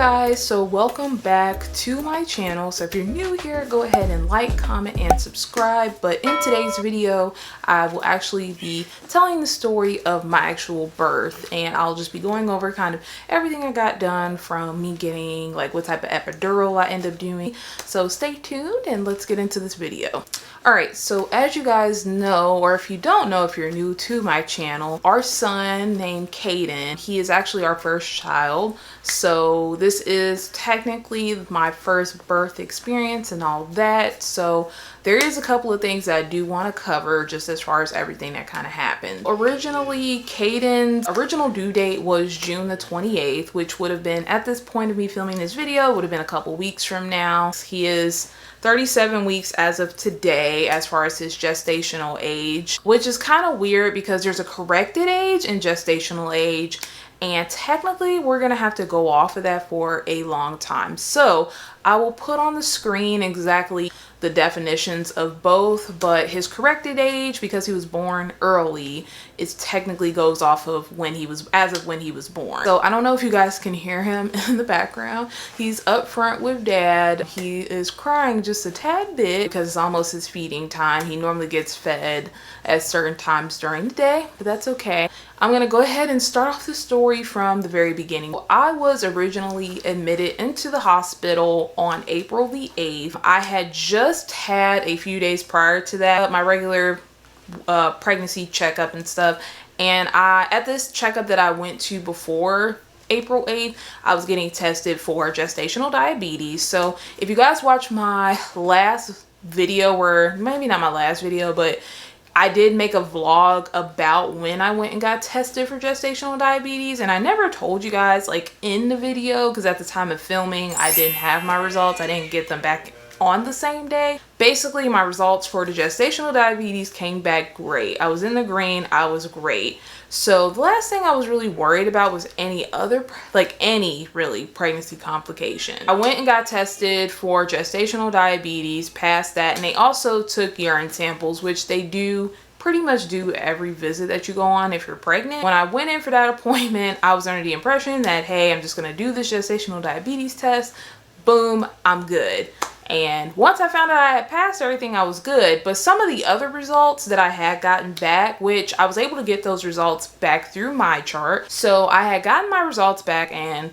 guys, so welcome back to my channel. So if you're new here, go ahead and like, comment, and subscribe. But in today's video, I will actually be telling the story of my actual birth, and I'll just be going over kind of everything I got done, from me getting like what type of epidural I end up doing. So stay tuned and let's get into this video. Alright, so as you guys know, or if you don't know, if you're new to my channel, our son named Caden, he is actually our first child. So this is technically my first birth experience and all that. So there is a couple of things that I do want to cover just as far as everything that kind of happened. Originally, Caden's original due date was June the 28th, which would have been, at this point of me filming this video, would have been a couple weeks from now. He is 37 weeks as of today as far as his gestational age, which is kind of weird because there's a corrected age and gestational age, and technically we're gonna have to go off of that for a long time. So I will put on the screen exactly the definitions of both, but his corrected age, because he was born early, it technically goes off of when he was, as of when he was born. So I don't know if you guys can hear him in the background. He's up front with dad. He is crying just a tad bit because it's almost his feeding time. He normally gets fed at certain times during the day, but that's okay. I'm gonna go ahead and start off the story from the very beginning. I was originally admitted into the hospital on April the 8th. I had just had a few days prior to that my regular pregnancy checkup and stuff, and at this checkup that I went to before April 8th, I was getting tested for gestational diabetes. So if you guys watch my last video, or maybe not my last video, but I did make a vlog about when I went and got tested for gestational diabetes, and I never told you guys like in the video because at the time of filming I didn't have my results. I didn't get them back on the same day. Basically, my results for the gestational diabetes came back great. I was in the green. I was great. So the last thing I was really worried about was any really pregnancy complication. I went and got tested for gestational diabetes, passed that, and they also took urine samples, which they do pretty much do every visit that you go on if you're pregnant. When I went in for that appointment, I was under the impression that, hey, I'm just gonna do this gestational diabetes test. Boom, I'm good. And once I found out I had passed everything, I was good. But some of the other results that I had gotten back, which I was able to get those results back through my chart. So I had gotten my results back and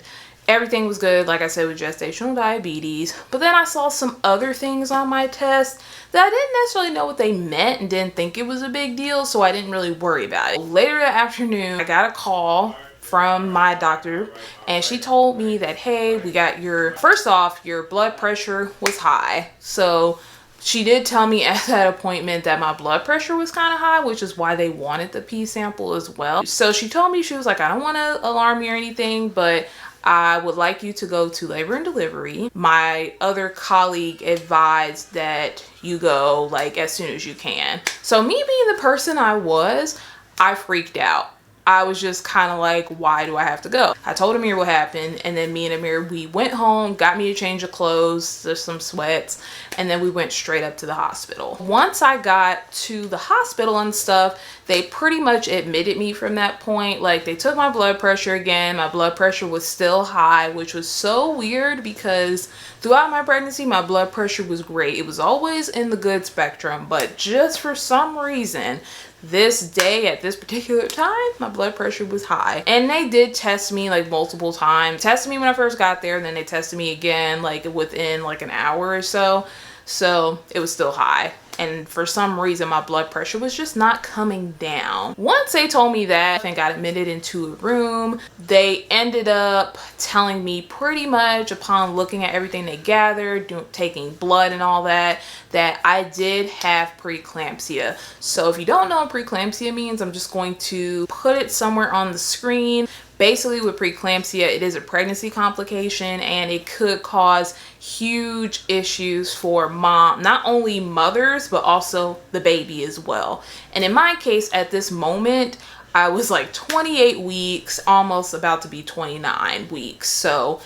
everything was good, like I said, with gestational diabetes. But then I saw some other things on my test that I didn't necessarily know what they meant and didn't think it was a big deal, so I didn't really worry about it. Later that afternoon, I got a call from my doctor, and she told me that, hey, we got first off, your blood pressure was high. So she did tell me at that appointment that my blood pressure was kind of high, which is why they wanted the pee sample as well. So she told me, she was like, I don't want to alarm you or anything, but I would like you to go to labor and delivery. My other colleague advised that you go like as soon as you can. So me being the person I was, I freaked out. I was just kind of like, why do I have to go? I told Amir what happened, and then me and Amir, we went home, got me a change of clothes, there's some sweats, and then we went straight up to the hospital. Once I got to the hospital and stuff, they pretty much admitted me from that point. Like, they took my blood pressure again. My blood pressure was still high, which was so weird because throughout my pregnancy, my blood pressure was great. It was always in the good spectrum, but just for some reason, this day at this particular time, my blood pressure was high. And they did test me like multiple times. Tested me when I first got there, and then they tested me again like within like an hour or so. So it was still high. And for some reason, my blood pressure was just not coming down. Once they told me that and got admitted into a room, they ended up telling me pretty much, upon looking at everything they gathered, taking blood and all that, that I did have preeclampsia. So if you don't know what preeclampsia means, I'm just going to put it somewhere on the screen. Basically, with preeclampsia, it is a pregnancy complication, and it could cause huge issues for not only mothers, but also the baby as well. And in my case, at this moment, I was like 28 weeks, almost about to be 29 weeks. So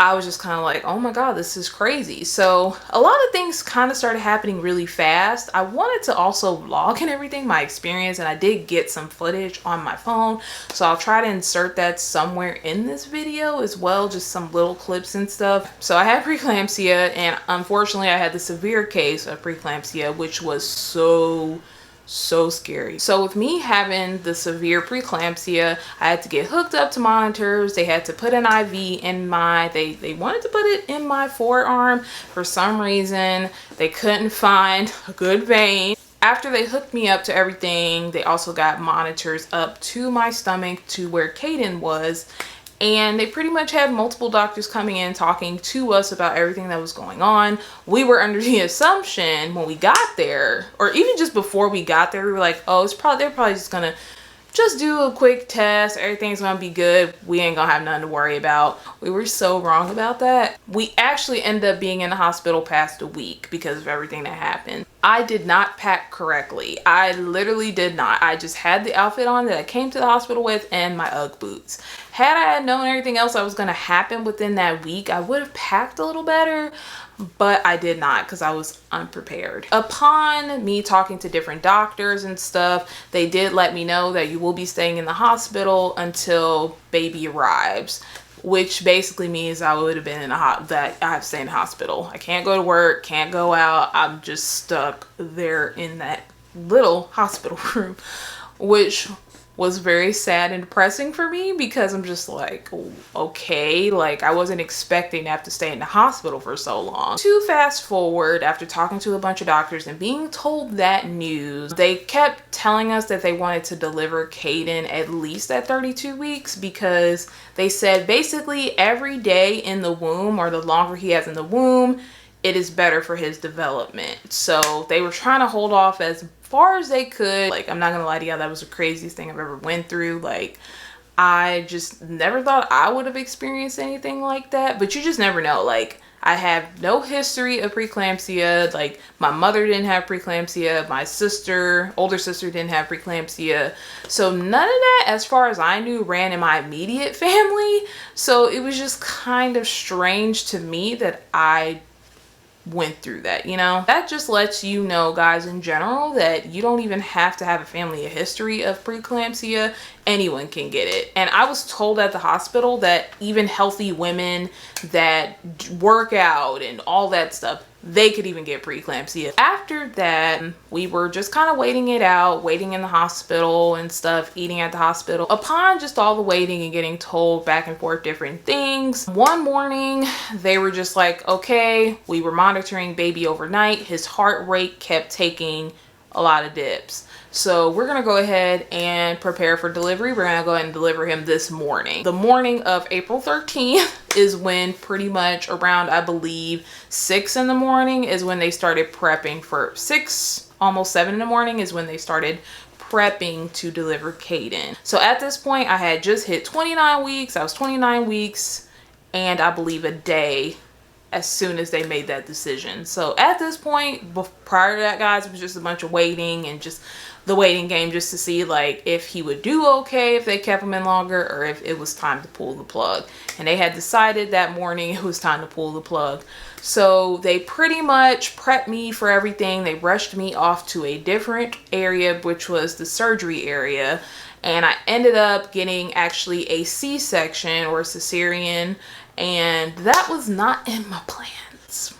I was just kind of like, oh my God, this is crazy. So a lot of things kind of started happening really fast. I wanted to also vlog and everything, my experience, and I did get some footage on my phone. So I'll try to insert that somewhere in this video as well, just some little clips and stuff. So I had preeclampsia, and unfortunately I had the severe case of preeclampsia, which was so scary. So with me having the severe preeclampsia, I had to get hooked up to monitors. They had to put an IV in my, they wanted to put it in my forearm. For some reason, they couldn't find a good vein. After they hooked me up to everything, they also got monitors up to my stomach to where Caden was. And they pretty much had multiple doctors coming in talking to us about everything that was going on. We were under the assumption when we got there, or even just before we got there, we were like, oh, they're probably just gonna just do a quick test. Everything's gonna be good. We ain't gonna have nothing to worry about. We were so wrong about that. We actually ended up being in the hospital past a week because of everything that happened. I did not pack correctly. I literally did not. I just had the outfit on that I came to the hospital with and my UGG boots. Had I known everything else that was going to happen within that week, I would have packed a little better, but I did not because I was unprepared. Upon me talking to different doctors and stuff, they did let me know that you will be staying in the hospital until baby arrives, which basically means I would have been in that I have to stay in the hospital. I can't go to work, can't go out. I'm just stuck there in that little hospital room, which was very sad and depressing for me because I'm just like, okay, like I wasn't expecting to have to stay in the hospital for so long. To fast forward, after talking to a bunch of doctors and being told that news, they kept telling us that they wanted to deliver Caden at least at 32 weeks because they said basically every day in the womb, or the longer he has in the womb, it is better for his development. So they were trying to hold off as far as they could. Like, I'm not gonna lie to y'all, that was the craziest thing I've ever went through. Like, I just never thought I would have experienced anything like that, but you just never know. Like, I have no history of preeclampsia. Like, my mother didn't have preeclampsia, my older sister didn't have preeclampsia, so none of that, as far as I knew, ran in my immediate family. So it was just kind of strange to me that I went through that, you know. That just lets you know, guys, in general, that you don't even have to have a family history of preeclampsia. Anyone can get it. And I was told at the hospital that even healthy women that work out and all that stuff, they could even get preeclampsia. After that, we were just kind of waiting it out, waiting in the hospital and stuff, eating at the hospital. Upon just all the waiting and getting told back and forth different things, one morning they were just like, okay, we were monitoring baby overnight. His heart rate kept taking a lot of dips. So we're gonna go ahead and prepare for delivery. We're gonna go ahead and deliver him this morning. The morning of April 13th is when, pretty much around, I believe, 6 in the morning is when they started prepping for 6, almost 7 in the morning is when they started prepping to deliver Caden. So at this point, I had just hit 29 weeks. I was 29 weeks and I believe a day as soon as they made that decision. So at this point, prior to that, guys, it was just a bunch of waiting and just the waiting game, just to see like if he would do okay if they kept him in longer, or if it was time to pull the plug. And they had decided that morning it was time to pull the plug. So they pretty much prepped me for everything. They rushed me off to a different area, which was the surgery area. And I ended up getting actually a C-section, or a cesarean, and that was not in my plans.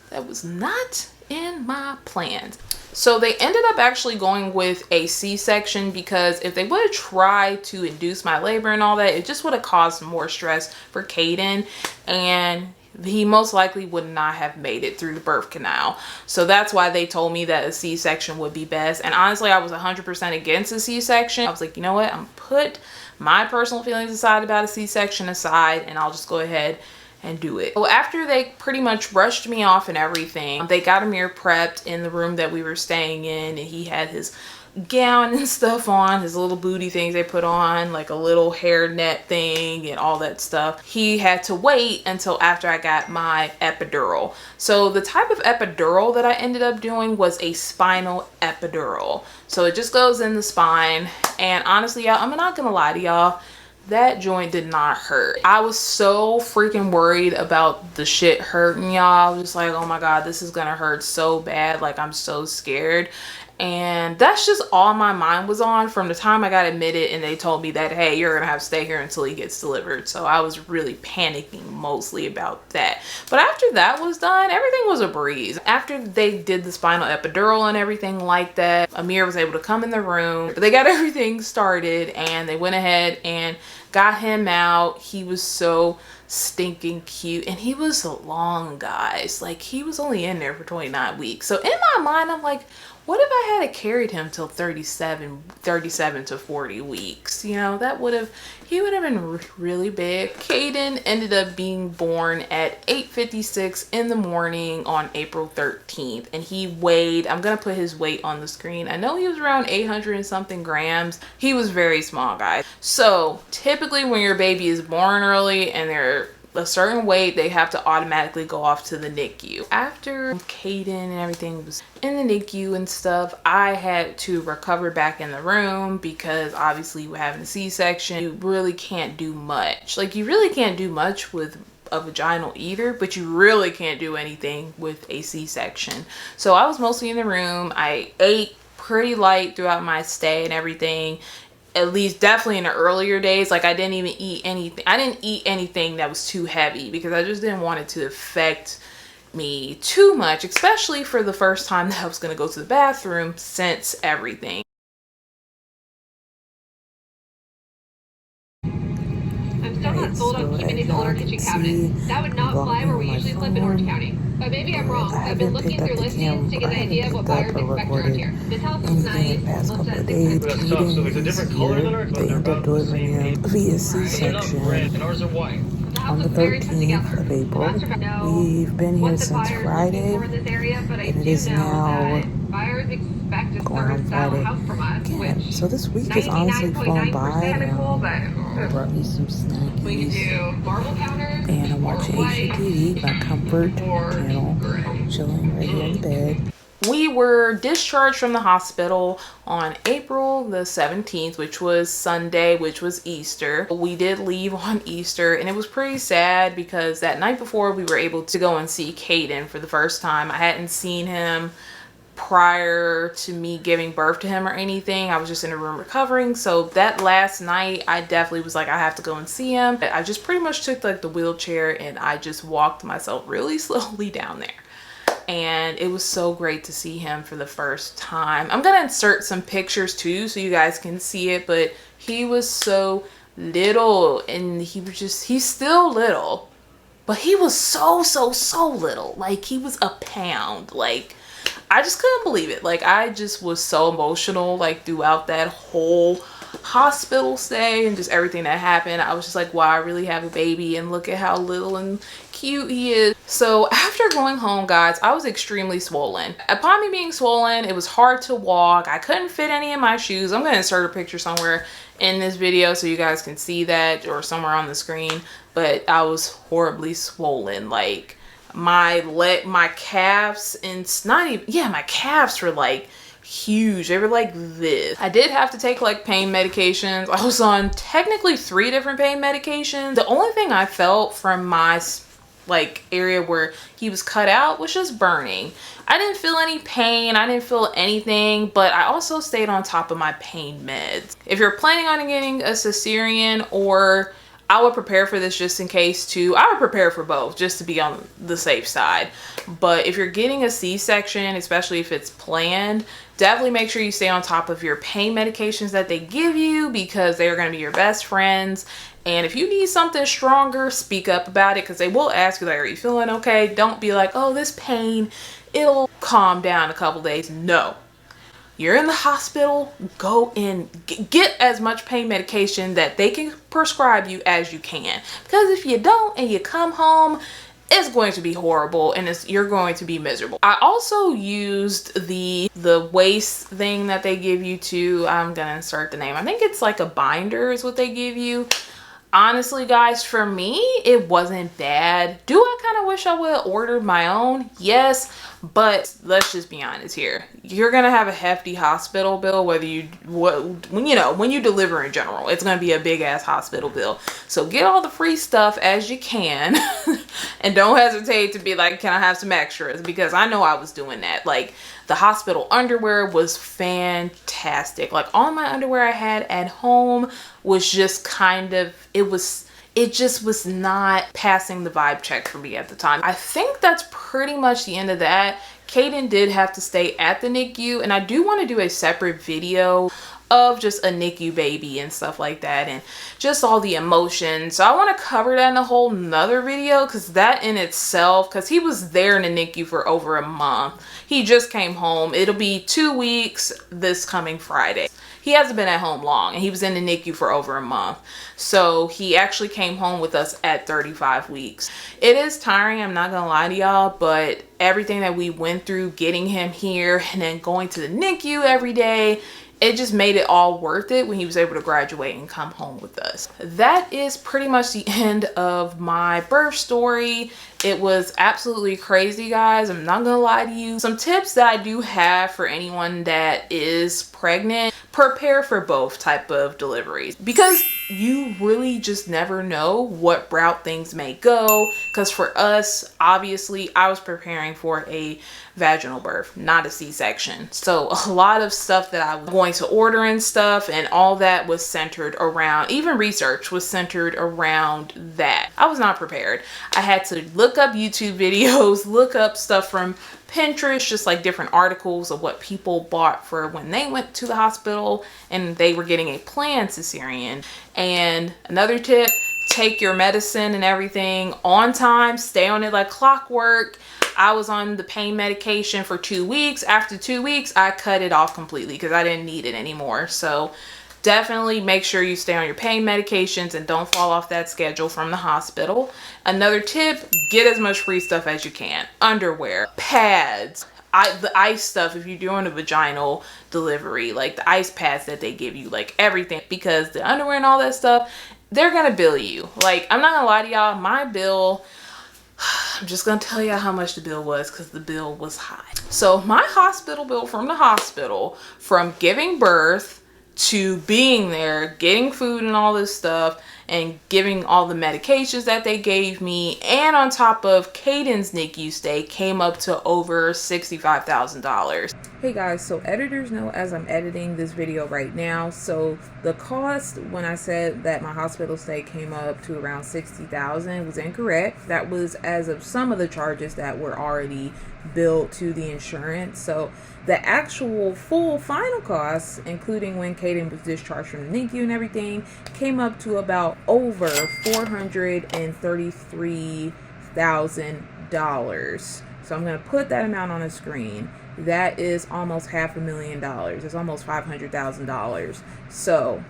That was not in my plans. So they ended up actually going with a C-section because if they would have tried to induce my labor and all that, it just would have caused more stress for Caden, and he most likely would not have made it through the birth canal. So that's why they told me that a C-section would be best. And honestly, I was 100% against a C-section. I was like, you know what? I'm put my personal feelings aside about a C-section aside, and I'll just go ahead and do it. Well, after they pretty much rushed me off and everything, they got Amir prepped in the room that we were staying in, and he had his gown and stuff on, his little booty things they put on, like a little hair net thing and all that stuff. He had to wait until after I got my epidural. So the type of epidural that I ended up doing was a spinal epidural. So it just goes in the spine, and honestly, y'all, I'm not gonna lie to y'all, that joint did not hurt. I was so freaking worried about the shit hurting, y'all. I was just like, oh my God, this is gonna hurt so bad. Like, I'm so scared. And that's just all my mind was on from the time I got admitted and they told me that, hey, you're gonna have to stay here until he gets delivered. So I was really panicking mostly about that. But after that was done, everything was a breeze. After they did the spinal epidural and everything like that, Amir was able to come in the room. They got everything started and they went ahead and got him out. He was so stinking cute and he was long, guys. Like, he was only in there for 29 weeks. So in my mind, I'm like, what if I had carried him till 37 to 40 weeks? You know, he would have been really big. Caden ended up being born at 8:56 in the morning on April 13th. And he weighed, I'm going to put his weight on the screen. I know he was around 800 and something grams. He was very small, guys. So typically when your baby is born early and they're a certain weight, they have to automatically go off to the NICU. After Caden and everything was in the NICU and stuff, I had to recover back in the room because obviously we're having a C-section. You really can't do much. Like, you really can't do much with a vaginal either, but you really can't do anything with a C-section. So I was mostly in the room. I ate pretty light throughout my stay and everything. At least definitely in the earlier days. Like, I didn't even eat anything. I didn't eat anything that was too heavy because I just didn't want it to affect me too much, especially for the first time that I was going to go to the bathroom since everything. I'm still not sold on keeping these older kitchen cabinets. That would not fly where we usually live in Orange County. But maybe I'm wrong. I've been looking through listings to get an idea of what buyers expect around here. This house is nice. Past couple of days, Caden is here. They end up delivering him via C-section on the 13th of April. We've been here since Friday, and it is now going on Friday again. So this week has honestly flown by. Brought me some snackies, and I'm watching HGTV, my comfort channel, chilling right here in the bed. We were discharged from the hospital on April the 17th, which was Sunday, which was Easter. We did leave on Easter, and it was pretty sad because that night before we were able to go and see Caden for the first time. I hadn't seen him prior to me giving birth to him or anything. I was just in a room recovering. So that last night, I definitely was like, I have to go and see him. I just pretty much took like the wheelchair and I just walked myself really slowly down there. And it was so great to see him for the first time. I'm gonna insert some pictures too so you guys can see it, but he was so little and he's still little, but he was so little. Like, he was a pound. Like, I just couldn't believe it. Like, I just was so emotional, like, throughout that whole hospital stay and just everything that happened. I was just like, wow, I really have a baby and look at how little and cute he is. So after going home, guys, I was extremely swollen. Upon me being swollen, it was hard to walk. I couldn't fit any of my shoes. I'm going to insert a picture somewhere in this video so you guys can see that, or somewhere on the screen. But I was horribly swollen. Like, my calves, and not even, yeah, my calves were like huge. They were like this. I did have to take like pain medications. I was on technically 3 different pain medications. The only thing I felt from my like area where he was cut out was just burning. I didn't feel any pain. I didn't feel anything, but I also stayed on top of my pain meds. If you're planning on getting a cesarean, or I would prepare for this just in case too. I would prepare for both just to be on the safe side. But if you're getting a C-section, especially if it's planned, definitely make sure you stay on top of your pain medications that they give you, because they are going to be your best friends. And if you need something stronger, speak up about it, because they will ask you, like, are you feeling okay? Don't be like, oh, this pain, it'll calm down a couple days. No. You're in the hospital, go in, get as much pain medication that they can prescribe you as you can. Because if you don't and you come home, it's going to be horrible and you're going to be miserable. I also used the waist thing that they give you too. I'm gonna insert the name. I think it's like a binder is what they give you. Honestly, guys, for me, it wasn't bad. Do I kind of wish I would have ordered my own? Yes, but let's just be honest here. You're gonna have a hefty hospital bill, whether when you deliver in general, it's gonna be a big ass hospital bill. So get all the free stuff as you can, and don't hesitate to be like, can I have some extras? Because I know I was doing that. Like, the hospital underwear was fantastic. Like, all my underwear I had at home was just kind of, it just was not passing the vibe check for me at the time. I think that's pretty much the end of that. Kaden did have to stay at the NICU, and I do want to do a separate video of just a NICU baby and stuff like that, and just all the emotions. So I want to cover that in a whole nother video, because that in itself, because he was there in the NICU for over a month. He just came home. It'll be 2 weeks this coming Friday. He hasn't been at home long, and he was in the NICU for over a month. So he actually came home with us at 35 weeks. It is tiring, I'm not gonna lie to y'all, but everything that we went through getting him here and then going to the NICU every day, it just made it all worth it when he was able to graduate and come home with us. That is pretty much the end of my birth story. It was absolutely crazy, guys. I'm not gonna lie to you. Some tips that I do have for anyone that is pregnant: prepare for both type of deliveries, because you really just never know what route things may go. Because for us, obviously, I was preparing for a vaginal birth, not a C-section. So a lot of stuff that I was going to order and stuff, and all that was centered around, even research was centered around that. I was not prepared. I had to look up YouTube videos, look up stuff from Pinterest, just like different articles of what people bought for when they went to the hospital and they were getting a planned cesarean. And another tip, take your medicine and everything on time, stay on it like clockwork. I was on the pain medication for 2 weeks. After 2 weeks, I cut it off completely because I didn't need it anymore. So definitely make sure you stay on your pain medications and don't fall off that schedule from the hospital. Another tip, get as much free stuff as you can. Underwear, pads, the ice stuff if you're doing a vaginal delivery, like the ice pads that they give you, like everything, because the underwear and all that stuff, they're gonna bill you. Like, I'm not gonna lie to y'all, my bill, I'm just gonna tell y'all how much the bill was, because the bill was high. So my hospital bill from the hospital, from giving birth to being there, getting food and all this stuff, and giving all the medications that they gave me, and on top of Caden's NICU stay, came up to over $65,000. Hey guys, so editors know as I'm editing this video right now, so the cost when I said that my hospital stay came up to around $60,000 was incorrect. That was as of some of the charges that were already billed to the insurance. So the actual full final costs, including when Kaden was discharged from the NICU and everything, came up to about over $433,000. So I'm going to put that amount on the screen. That is almost $500,000. It's almost $500,000. So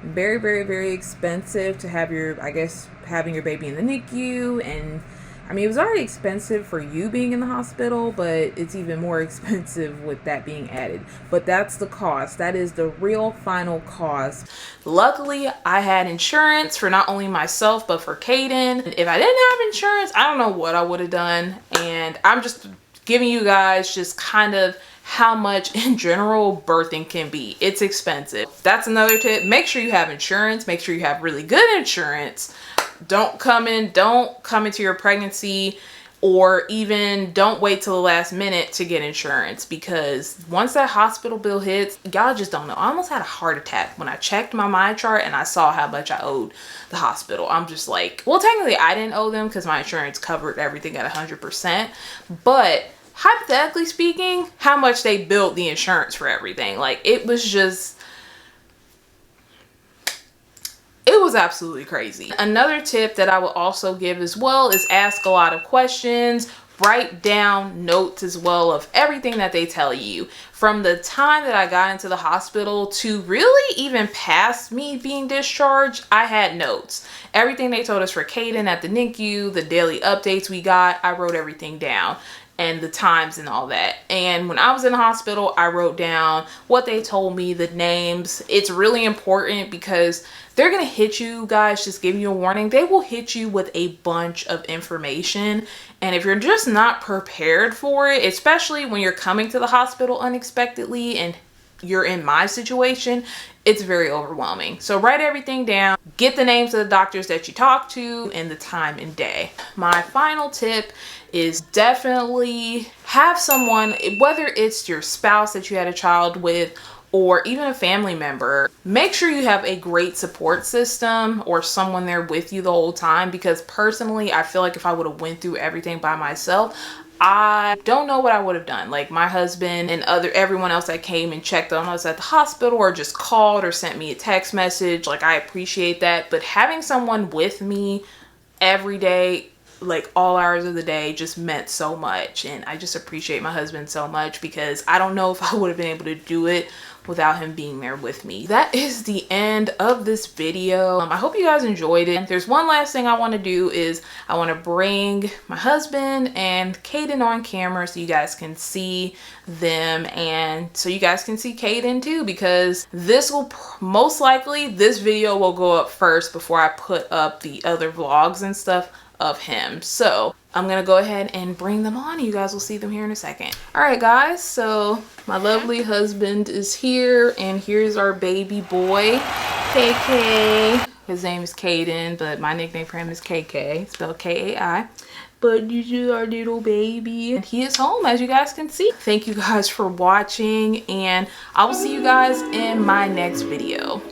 very, very, very expensive to have having your baby in the NICU. And I mean, it was already expensive for you being in the hospital, but it's even more expensive with that being added. But that's the cost. That is the real final cost. Luckily, I had insurance for not only myself, but for Kaden. If I didn't have insurance, I don't know what I would have done. And I'm just giving you guys just kind of how much in general birthing can be. It's expensive. That's another tip. Make sure you have insurance. Make sure you have really good insurance. Don't come into your pregnancy, or even don't wait till the last minute to get insurance, because once that hospital bill hits, y'all just don't know. I almost had a heart attack when I checked my My Chart and I saw how much I owed the hospital. I'm just like, well, technically I didn't owe them because my insurance covered everything at 100%, but hypothetically speaking, how much they billed the insurance for everything. Like, it was absolutely crazy. Another tip that I will also give as well is ask a lot of questions. Write down notes as well of everything that they tell you. From the time that I got into the hospital to really even past me being discharged, I had notes. Everything they told us for Kaden at the NICU, the daily updates we got, I wrote everything down. and the times and all that. And when I was in the hospital, I wrote down what they told me, the names. It's really important because they're gonna hit you guys, just giving you a warning. They will hit you with a bunch of information. And if you're just not prepared for it, especially when you're coming to the hospital unexpectedly and you're in my situation, it's very overwhelming. So write everything down, get the names of the doctors that you talk to and the time and day. My final tip is definitely have someone, whether it's your spouse that you had a child with or even a family member, make sure you have a great support system or someone there with you the whole time, because personally, I feel like if I would have went through everything by myself, I don't know what I would have done. Like my husband and everyone else that came and checked on us at the hospital or just called or sent me a text message, like I appreciate that. But having someone with me every day, like all hours of the day, just meant so much. And I just appreciate my husband so much, because I don't know if I would have been able to do it without him being there with me. That is the end of this video. I hope you guys enjoyed it. There's one last thing I want to do is I want to bring my husband and Kaden on camera so you guys can see them, and so you guys can see Kaden too, because this will most likely, this video will go up first before I put up the other vlogs and stuff of him. So I'm gonna go ahead and bring them on. You guys will see them here in a second. All right guys, so my lovely husband is here, and here's our baby boy, KK. His name is Kaden, but my nickname for him is KK, spelled K-A-I. But this is our little baby, and he is home, as you guys can see. Thank you guys for watching, and I will see you guys in my next video.